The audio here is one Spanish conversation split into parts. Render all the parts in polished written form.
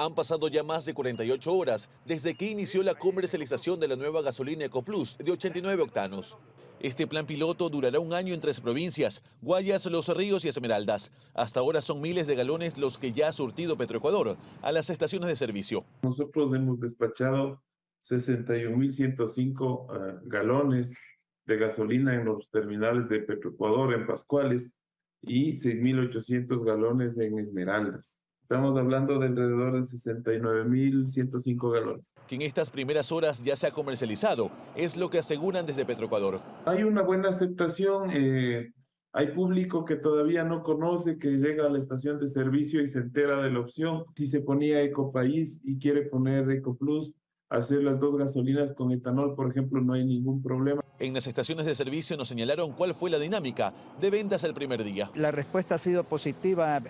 Han pasado ya más de 48 horas desde que inició la comercialización de la nueva gasolina EcoPlus de 89 octanos. Este plan piloto durará un año en 3 provincias, Guayas, Los Ríos y Esmeraldas. Hasta ahora son miles de galones los que ya ha surtido Petroecuador a las estaciones de servicio. Nosotros hemos despachado 61.105 galones de gasolina en los terminales de Petroecuador, en Pascuales, y 6.800 galones en Esmeraldas. Estamos hablando de alrededor de 69.105 galones. Que en estas primeras horas ya se ha comercializado, es lo que aseguran desde Petroecuador. Hay una buena aceptación, hay público que todavía no conoce, que llega a la estación de servicio y se entera de la opción. Si se ponía Ecopaís y quiere poner EcoPlus, hacer las dos gasolinas con etanol, por ejemplo, no hay ningún problema. En las estaciones de servicio nos señalaron cuál fue la dinámica de ventas el primer día. La respuesta ha sido positiva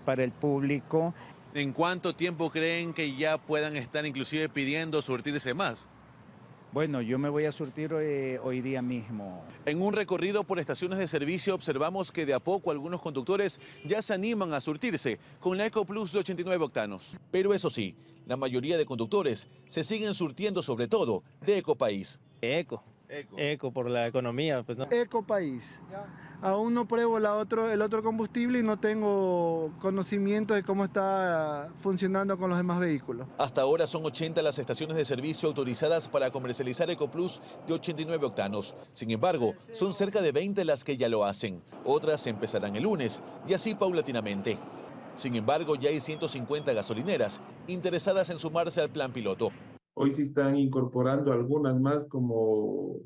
para el público. ¿En cuánto tiempo creen que ya puedan estar inclusive pidiendo surtirse más? Bueno, yo me voy a surtir hoy día mismo. En un recorrido por estaciones de servicio observamos que de a poco algunos conductores ya se animan a surtirse con la EcoPlus de 89 octanos. Pero eso sí, la mayoría de conductores se siguen surtiendo sobre todo de Ecopaís. Eco por la economía, pues, ¿no? Ecopaís. Aún no pruebo el otro combustible y no tengo conocimiento de cómo está funcionando con los demás vehículos. Hasta ahora son 80 las estaciones de servicio autorizadas para comercializar EcoPlus de 89 octanos. Sin embargo, son cerca de 20 las que ya lo hacen. Otras empezarán el lunes y así paulatinamente. Sin embargo, ya hay 150 gasolineras interesadas en sumarse al plan piloto. Hoy se están incorporando algunas más, como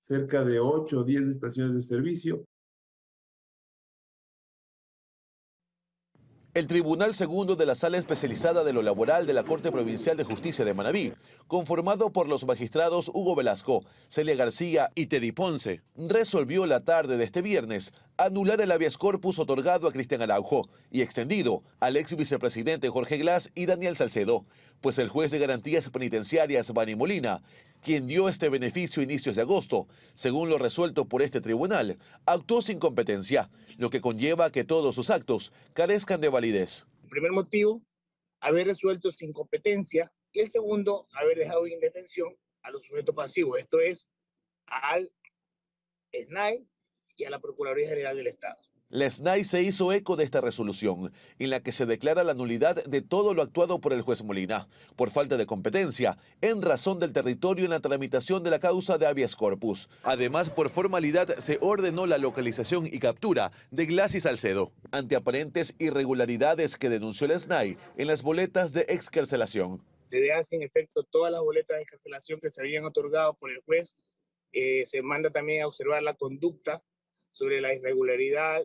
cerca de 8 o 10 estaciones de servicio. El Tribunal Segundo de la Sala Especializada de lo Laboral de la Corte Provincial de Justicia de Manabí, conformado por los magistrados Hugo Velasco, Celia García y Teddy Ponce, resolvió la tarde de este viernes anular el habeas corpus otorgado a Cristian Araujo y extendido al ex vicepresidente Jorge Glass y Daniel Salcedo, pues el juez de garantías penitenciarias Bani Molina, quien dio este beneficio a inicios de agosto, según lo resuelto por este tribunal, actuó sin competencia, lo que conlleva que todos sus actos carezcan de validez. El primer motivo, haber resuelto sin competencia, y el segundo, haber dejado en indefensión a los sujetos pasivos, esto es, al SNAI y a la Procuraduría General del Estado. La SNAI se hizo eco de esta resolución, en la que se declara la nulidad de todo lo actuado por el juez Molina, por falta de competencia, en razón del territorio en la tramitación de la causa de habeas corpus. Además, por formalidad, se ordenó la localización y captura de Glass y Salcedo, ante aparentes irregularidades que denunció la SNAI en las boletas de excarcelación. Se deja sin efecto todas las boletas de excarcelación que se habían otorgado por el juez. Se manda también a observar la conducta sobre la irregularidad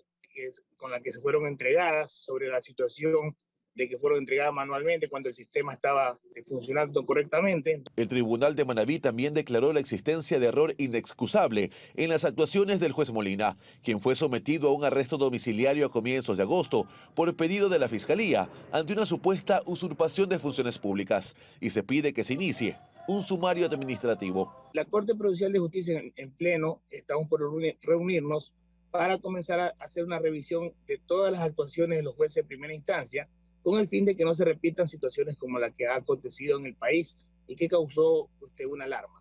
con la que se fueron entregadas, sobre la situación de que fueron entregadas manualmente cuando el sistema estaba funcionando correctamente. El Tribunal de Manabí también declaró la existencia de error inexcusable en las actuaciones del juez Molina, quien fue sometido a un arresto domiciliario a comienzos de agosto por pedido de la Fiscalía ante una supuesta usurpación de funciones públicas, y se pide que se inicie un sumario administrativo. La Corte Provincial de Justicia en pleno estamos por reunirnos para comenzar a hacer una revisión de todas las actuaciones de los jueces de primera instancia, con el fin de que no se repitan situaciones como la que ha acontecido en el país y que causó una alarma.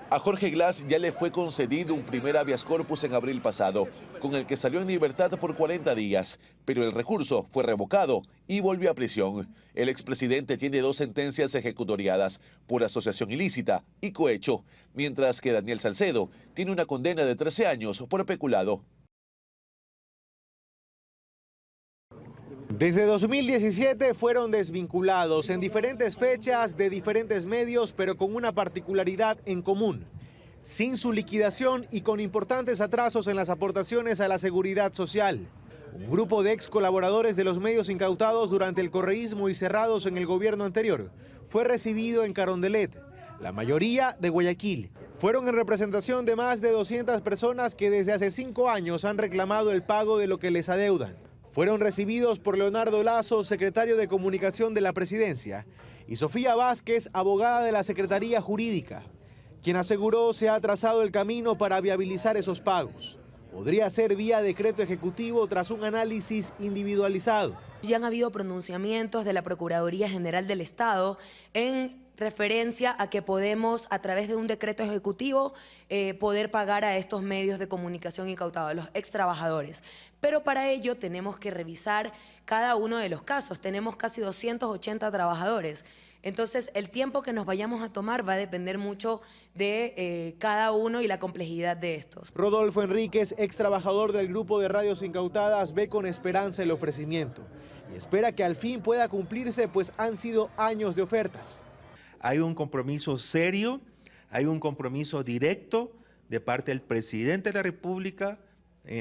A Jorge Glass ya le fue concedido un primer habeas corpus en abril pasado, con el que salió en libertad por 40 días, pero el recurso fue revocado y volvió a prisión. El expresidente tiene 2 sentencias ejecutoriadas por asociación ilícita y cohecho, mientras que Daniel Salcedo tiene una condena de 13 años por peculado. Desde 2017 fueron desvinculados en diferentes fechas de diferentes medios, pero con una particularidad en común: sin su liquidación y con importantes atrasos en las aportaciones a la seguridad social. Un grupo de ex colaboradores de los medios incautados durante el correísmo y cerrados en el gobierno anterior fue recibido en Carondelet, la mayoría de Guayaquil. Fueron en representación de más de 200 personas que desde hace 5 años han reclamado el pago de lo que les adeudan. Fueron recibidos por Leonardo Lazo, secretario de Comunicación de la Presidencia, y Sofía Vázquez, abogada de la Secretaría Jurídica, quien aseguró se ha trazado el camino para viabilizar esos pagos. podría ser vía decreto ejecutivo tras un análisis individualizado. Ya han habido pronunciamientos de la Procuraduría General del Estado en referencia a que podemos, a través de un decreto ejecutivo, poder pagar a estos medios de comunicación incautados, a los ex trabajadores. Pero para ello tenemos que revisar cada uno de los casos. Tenemos casi 280 trabajadores. Entonces, el tiempo que nos vayamos a tomar va a depender mucho de cada uno y la complejidad de estos. Rodolfo Enríquez, ex trabajador del grupo de radios incautadas, ve con esperanza el ofrecimiento y espera que al fin pueda cumplirse, pues han sido años de ofertas. Hay un compromiso serio, hay un compromiso directo de parte del presidente de la República,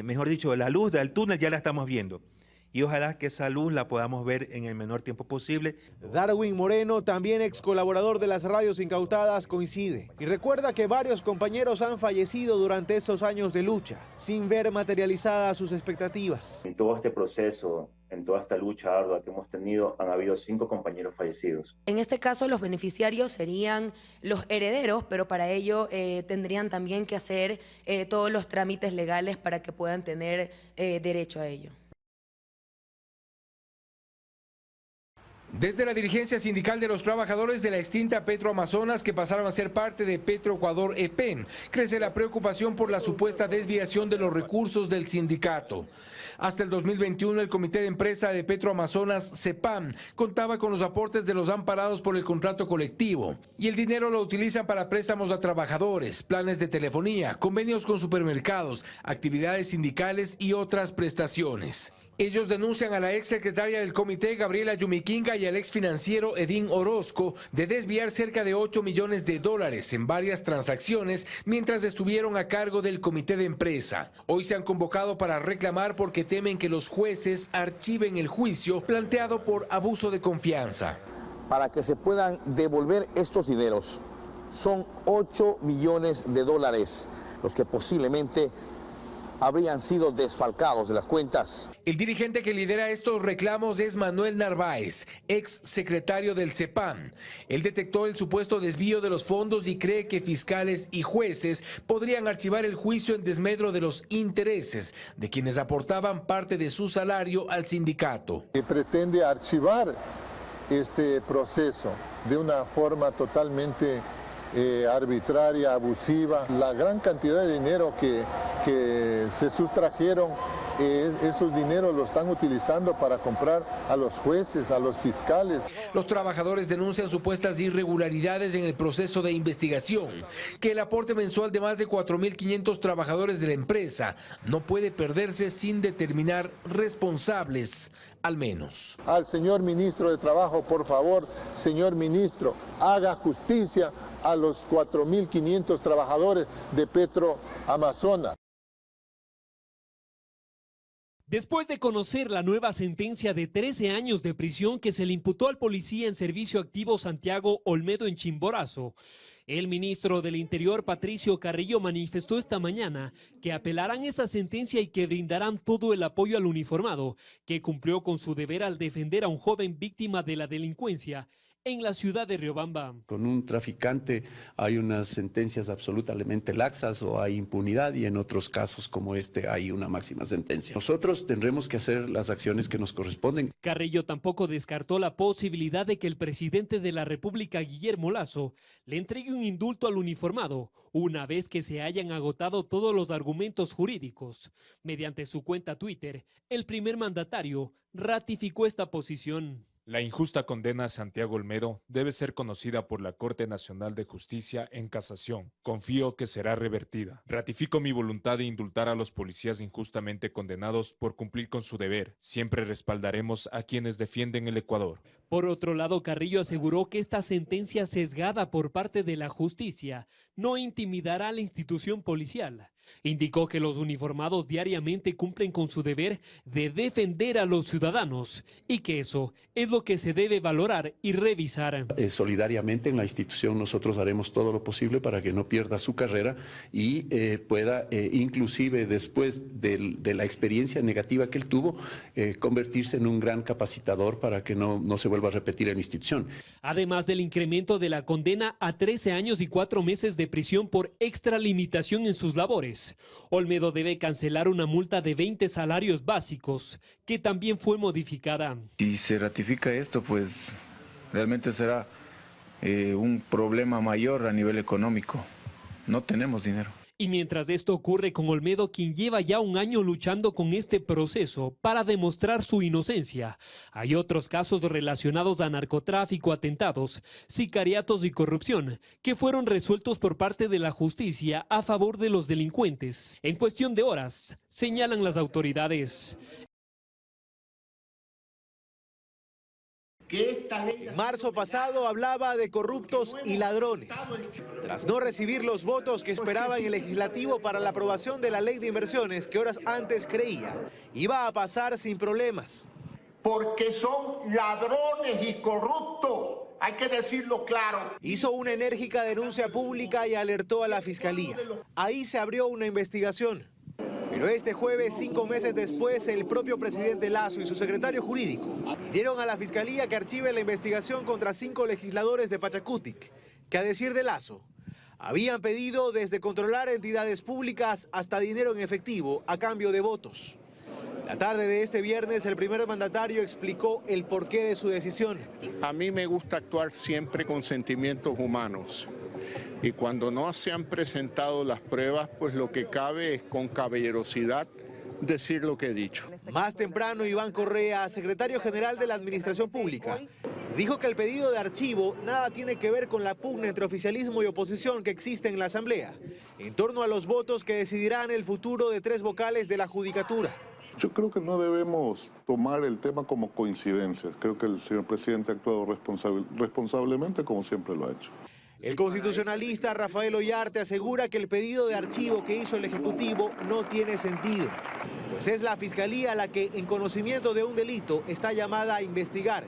mejor dicho, la luz del túnel ya la estamos viendo. Y ojalá que esa luz la podamos ver en el menor tiempo posible. Darwin Moreno, también ex colaborador de las radios incautadas, coincide y recuerda que varios compañeros han fallecido durante estos años de lucha, sin ver materializadas sus expectativas. En todo este proceso, en toda esta lucha ardua que hemos tenido, han habido 5 compañeros fallecidos. En este caso, los beneficiarios serían los herederos, pero para ello tendrían también que hacer todos los trámites legales para que puedan tener derecho a ello. Desde la dirigencia sindical de los trabajadores de la extinta Petroamazonas, que pasaron a ser parte de Petroecuador EP, crece la preocupación por la supuesta desviación de los recursos del sindicato. Hasta el 2021, el Comité de Empresa de Petroamazonas, CEPAM, contaba con los aportes de los amparados por el contrato colectivo, y el dinero lo utilizan para préstamos a trabajadores, planes de telefonía, convenios con supermercados, actividades sindicales y otras prestaciones. Ellos denuncian a la ex secretaria del comité, Gabriela Yumiquinga, y al ex financiero Edín Orozco de desviar cerca de $8 millones en varias transacciones mientras estuvieron a cargo del comité de empresa. Hoy se han convocado para reclamar porque temen que los jueces archiven el juicio planteado por abuso de confianza. Para que se puedan devolver estos dineros, son $8 millones los que posiblemente habrían sido desfalcados de las cuentas. El dirigente que lidera estos reclamos es Manuel Narváez, ex secretario del CEPAM. Él detectó el supuesto desvío de los fondos y cree que fiscales y jueces podrían archivar el juicio en desmedro de los intereses de quienes aportaban parte de su salario al sindicato. Pretende archivar este proceso de una forma totalmente arbitraria, abusiva. La gran cantidad de dinero que se sustrajeron, esos dineros los están utilizando para comprar a los jueces, a los fiscales. Los trabajadores denuncian supuestas irregularidades en el proceso de investigación, que el aporte mensual de más de 4.500 trabajadores de la empresa no puede perderse sin determinar responsables, al menos. Al señor ministro de Trabajo, por favor, señor ministro, haga justicia a los 4.500 trabajadores de Petroamazonas. Después de conocer la nueva sentencia de 13 años de prisión que se le imputó al policía en servicio activo Santiago Olmedo en Chimborazo, el ministro del Interior, Patricio Carrillo, manifestó esta mañana que apelarán esa sentencia y que brindarán todo el apoyo al uniformado, que cumplió con su deber al defender a un joven víctima de la delincuencia en la ciudad de Riobamba. Con un traficante hay unas sentencias absolutamente laxas o hay impunidad, y en otros casos como este hay una máxima sentencia. Nosotros tendremos que hacer las acciones que nos corresponden. Carrillo tampoco descartó la posibilidad de que el presidente de la República, Guillermo Lasso, le entregue un indulto al uniformado una vez que se hayan agotado todos los argumentos jurídicos. Mediante su cuenta Twitter, el primer mandatario ratificó esta posición. La injusta condena a Santiago Olmedo debe ser conocida por la Corte Nacional de Justicia en casación. Confío que será revertida. Ratifico mi voluntad de indultar a los policías injustamente condenados por cumplir con su deber. Siempre respaldaremos a quienes defienden el Ecuador. Por otro lado, Carrillo aseguró que esta sentencia sesgada por parte de la justicia no intimidará a la institución policial. Indicó que los uniformados diariamente cumplen con su deber de defender a los ciudadanos y que eso es lo que se debe valorar y revisar. Solidariamente en la institución nosotros haremos todo lo posible para que no pierda su carrera y pueda, inclusive después de la experiencia negativa que él tuvo, convertirse en un gran capacitador para que no se vuelva a repetir en la institución. Además del incremento de la condena a 13 años y 4 meses de prisión por extralimitación en sus labores, millones. Olmedo debe cancelar una multa de 20 salarios básicos, que también fue modificada. Si se ratifica esto, pues realmente será un problema mayor a nivel económico. No tenemos dinero. Y mientras esto ocurre con Olmedo, quien lleva ya un año luchando con este proceso para demostrar su inocencia, hay otros casos relacionados a narcotráfico, atentados, sicariatos y corrupción que fueron resueltos por parte de la justicia a favor de los delincuentes. En cuestión de horas, señalan las autoridades. En marzo pasado hablaba de corruptos y ladrones. Tras no recibir los votos que esperaba en el legislativo para la aprobación de la ley de inversiones que horas antes creía iba a pasar sin problemas. Porque son ladrones y corruptos, hay que decirlo claro. Hizo una enérgica denuncia pública y alertó a la fiscalía. Ahí se abrió una investigación. Pero este jueves, 5 meses después, el propio presidente Lasso y su secretario jurídico pidieron a la Fiscalía que archive la investigación contra 5 legisladores de Pachacutic, que a decir de Lasso, habían pedido desde controlar entidades públicas hasta dinero en efectivo a cambio de votos. La tarde de este viernes, el primer mandatario explicó el porqué de su decisión. A mí me gusta actuar siempre con sentimientos humanos. Y cuando no se han presentado las pruebas, pues lo que cabe es con caballerosidad decir lo que he dicho. Más temprano, Iván Correa, secretario general de la Administración Pública, dijo que el pedido de archivo nada tiene que ver con la pugna entre oficialismo y oposición que existe en la Asamblea, en torno a los votos que decidirán el futuro de 3 vocales de la Judicatura. Yo creo que no debemos tomar el tema como coincidencia. Creo que el señor presidente ha actuado responsablemente como siempre lo ha hecho. El constitucionalista Rafael Ollarte asegura que el pedido de archivo que hizo el Ejecutivo no tiene sentido, pues es la Fiscalía la que, en conocimiento de un delito, está llamada a investigar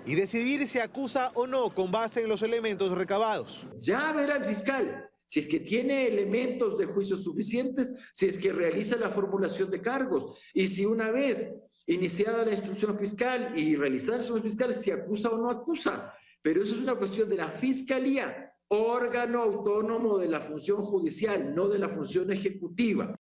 y decidir si acusa o no con base en los elementos recabados. Ya verá el fiscal si es que tiene elementos de juicio suficientes, si es que realiza la formulación de cargos y si una vez iniciada la instrucción fiscal y realizada la instrucción fiscal, si acusa o no acusa. Pero eso es una cuestión de la Fiscalía, órgano autónomo de la función judicial, no de la función ejecutiva.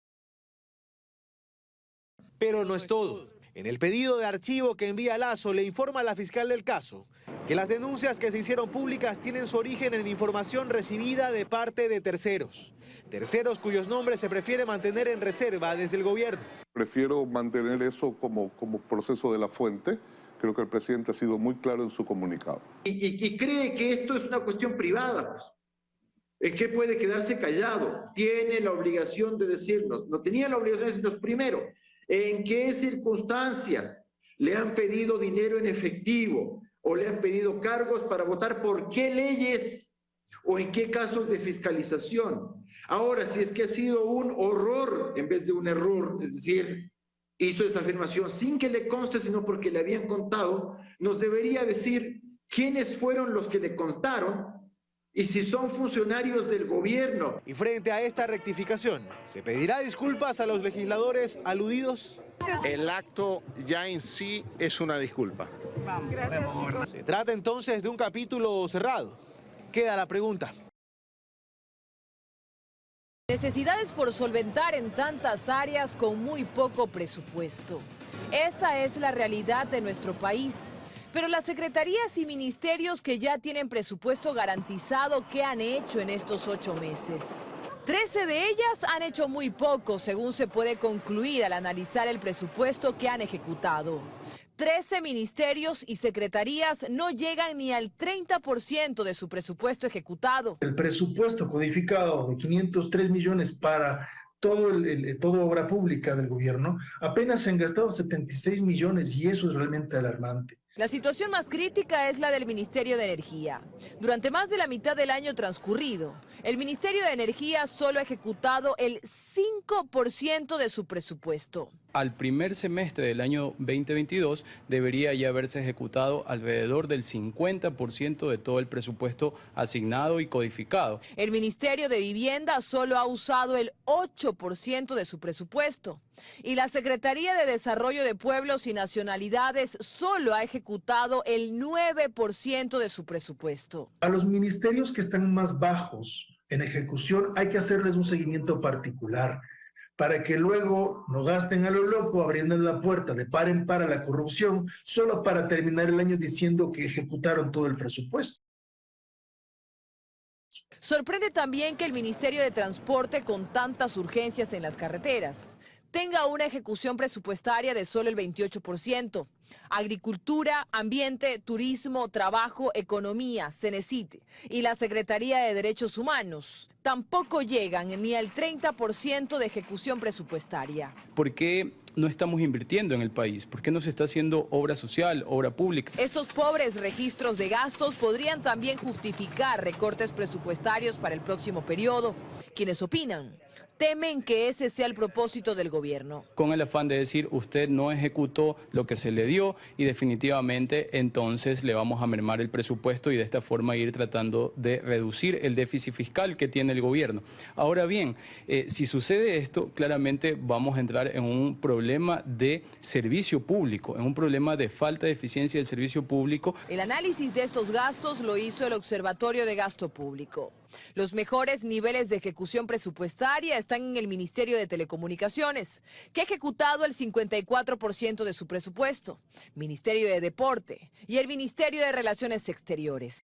Pero no es todo. En el pedido de archivo que envía Lasso le informa a la fiscal del caso que las denuncias que se hicieron públicas tienen su origen en información recibida de parte de terceros. Terceros cuyos nombres se prefiere mantener en reserva desde el gobierno. Prefiero mantener eso como proceso de la fuente. Creo que el presidente ha sido muy claro en su comunicado. Y cree que esto es una cuestión privada, pues. Es que puede quedarse callado. Tiene la obligación de decirnos. No tenía la obligación de decirnos primero en qué circunstancias le han pedido dinero en efectivo o le han pedido cargos para votar, por qué leyes o en qué casos de fiscalización. Ahora, si es que ha sido un horror en vez de un error, es decir, hizo esa afirmación sin que le conste, sino porque le habían contado, nos debería decir quiénes fueron los que le contaron y si son funcionarios del gobierno. Y frente a esta rectificación, ¿se pedirá disculpas a los legisladores aludidos? El acto ya en sí es una disculpa. Gracias, chicos. ¿Se trata entonces de un capítulo cerrado? Queda la pregunta. Necesidades por solventar en tantas áreas con muy poco presupuesto. Esa es la realidad de nuestro país. Pero las secretarías y ministerios que ya tienen presupuesto garantizado, ¿qué han hecho en estos 8 meses? 13 de ellas han hecho muy poco, según se puede concluir al analizar el presupuesto que han ejecutado. 13 ministerios y secretarías no llegan ni al 30% de su presupuesto ejecutado. El presupuesto codificado de 503 millones para toda obra pública del gobierno, apenas se han gastado 76 millones y eso es realmente alarmante. La situación más crítica es la del Ministerio de Energía. Durante más de la mitad del año transcurrido, el Ministerio de Energía solo ha ejecutado el 5% de su presupuesto. Al primer semestre del año 2022 debería ya haberse ejecutado alrededor del 50% de todo el presupuesto asignado y codificado. El Ministerio de Vivienda solo ha usado el 8% de su presupuesto. Y la Secretaría de Desarrollo de Pueblos y Nacionalidades solo ha ejecutado el 9% de su presupuesto. A los ministerios que están más bajos en ejecución, hay que hacerles un seguimiento particular para que luego no gasten a lo loco abriendo la puerta de par en par a la corrupción, solo para terminar el año diciendo que ejecutaron todo el presupuesto. Sorprende también que el Ministerio de Transporte, con tantas urgencias en las carreteras, tenga una ejecución presupuestaria de solo el 28%. Agricultura, ambiente, turismo, trabajo, economía, Cenecite y la Secretaría de Derechos Humanos tampoco llegan ni al 30% de ejecución presupuestaria. ¿Por qué no estamos invirtiendo en el país? ¿Por qué no se está haciendo obra social, obra pública? Estos pobres registros de gastos podrían también justificar recortes presupuestarios para el próximo periodo. Quienes opinan temen que ese sea el propósito del gobierno. Con el afán de decir, usted no ejecutó lo que se le dio y definitivamente entonces le vamos a mermar el presupuesto y de esta forma ir tratando de reducir el déficit fiscal que tiene el gobierno. Ahora bien, si sucede esto, claramente vamos a entrar en un problema de servicio público, en un problema de falta de eficiencia del servicio público. El análisis de estos gastos lo hizo el Observatorio de Gasto Público. Los mejores niveles de ejecución presupuestaria están en el Ministerio de Telecomunicaciones, que ha ejecutado el 54% de su presupuesto, Ministerio de Deporte y el Ministerio de Relaciones Exteriores.